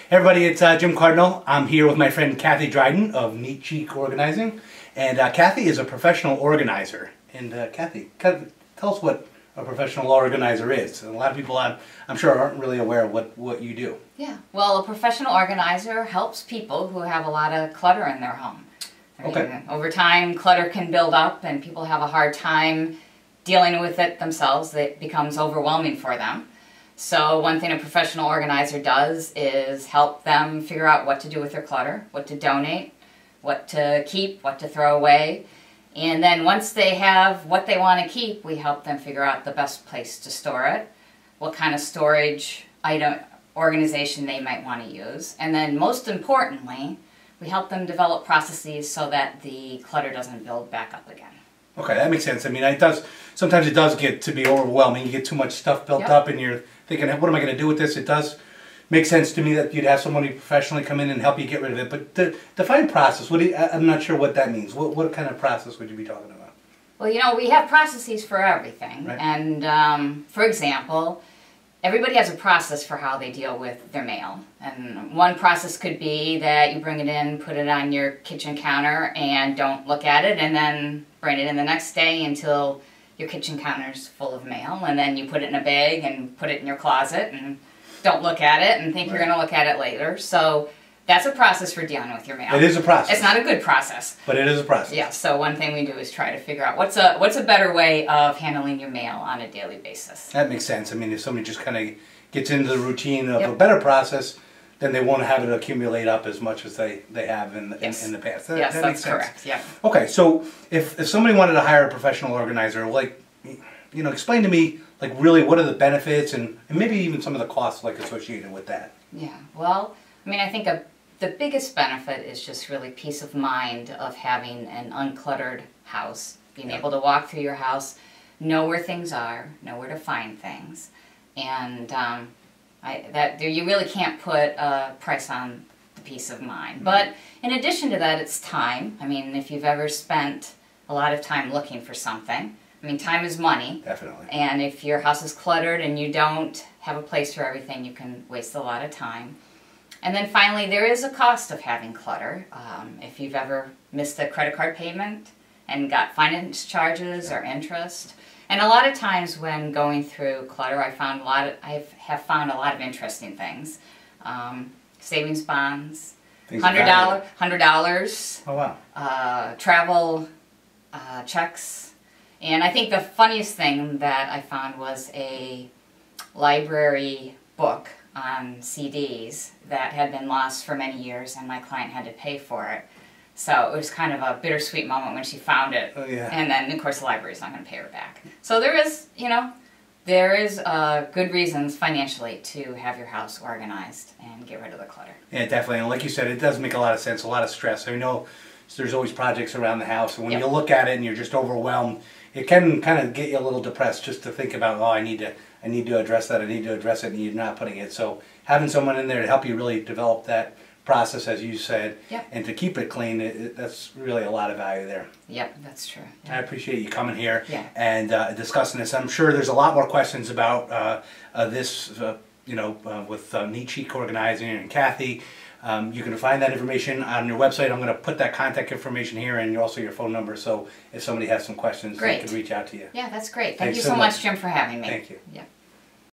Everybody, it's Jim Cardinal. I'm here with my friend Cathy Dryden of Neat Chic Organizing. And Cathy is a professional organizer. And Cathy, tell us what a professional organizer is. And a lot of people, I'm sure, aren't really aware of what you do. Yeah, well, a professional organizer helps people who have a lot of clutter in their home. Okay. Over time, clutter can build up and people have a hard time dealing with it themselves. It becomes overwhelming for them. So one thing a professional organizer does is help them figure out what to do with their clutter, what to donate, what to keep, what to throw away. And then once they have what they want to keep, we help them figure out the best place to store it, what kind of storage item organization they might want to use. And then most importantly, we help them develop processes so that the clutter doesn't build back up again. Okay, that makes sense. I mean, sometimes it does get to be overwhelming. You get too much stuff built up and you're thinking, what am I going to do with this? It does make sense to me that you'd have somebody professionally come in and help you get rid of it. But define process. I'm not sure what that means. What kind of process would you be talking about? Well, you know, we have processes for everything. Right. And for example, everybody has a process for how they deal with their mail. And one process could be that you bring it in, put it on your kitchen counter, and don't look at it, and then bring it in the next day until your kitchen counter's full of mail, and then you put it in a bag and put it in your closet and don't look at it and think you're going to look at it later. So that's a process for dealing with your mail. It is a process. It's not a good process. But it is a process. Yeah, so one thing we do is try to figure out what's a better way of handling your mail on a daily basis. That makes sense. I mean, if somebody just kind of gets into the routine of a better process, then they won't have it accumulate up as much as they have in the past. Yes, that that's makes sense. correct. Yeah. Okay, so if somebody wanted to hire a professional organizer, like, you know, explain to me, like, really what are the benefits and maybe even some of the costs like associated with that. Yeah, well, I mean, I think the biggest benefit is just really peace of mind of having an uncluttered house, being able to walk through your house, know where things are, know where to find things, and you really can't put a price on the peace of mind. But in addition to that, it's time. I mean, if you've ever spent a lot of time looking for something, I mean, time is money. Definitely. And if your house is cluttered and you don't have a place for everything, you can waste a lot of time. And then finally, there is a cost of having clutter. If you've ever missed a credit card payment and got finance charges or interest. And a lot of times when going through clutter, I have found a lot of interesting things. Savings bonds, $100. Oh, wow. Travel checks. And I think the funniest thing that I found was a library book on CDs that had been lost for many years and my client had to pay for it. So it was kind of a bittersweet moment when she found it. Oh, yeah. And then, of course, the library's not going to pay her back. So there is, you know, there is good reasons financially to have your house organized and get rid of the clutter. Yeah, definitely. And like you said, it does make a lot of sense, a lot of stress. I know there's always projects around the house, and when you look at it and you're just overwhelmed, it can kind of get you a little depressed just to think about, oh, I need to address that, I need to address it, and you're not putting it. So having someone in there to help you really develop that process, as you said, and to keep it clean, that's really a lot of value there. Yep, that's true. I appreciate you coming here and discussing this. I'm sure there's a lot more questions about this, with Neat Chic Organizing and Cathy. You can find that information on your website. I'm going to put that contact information here and also your phone number, so if somebody has some questions, they can reach out to you. Yeah, that's great. Thank you so much, Jim, for having me. Thank you. Yeah.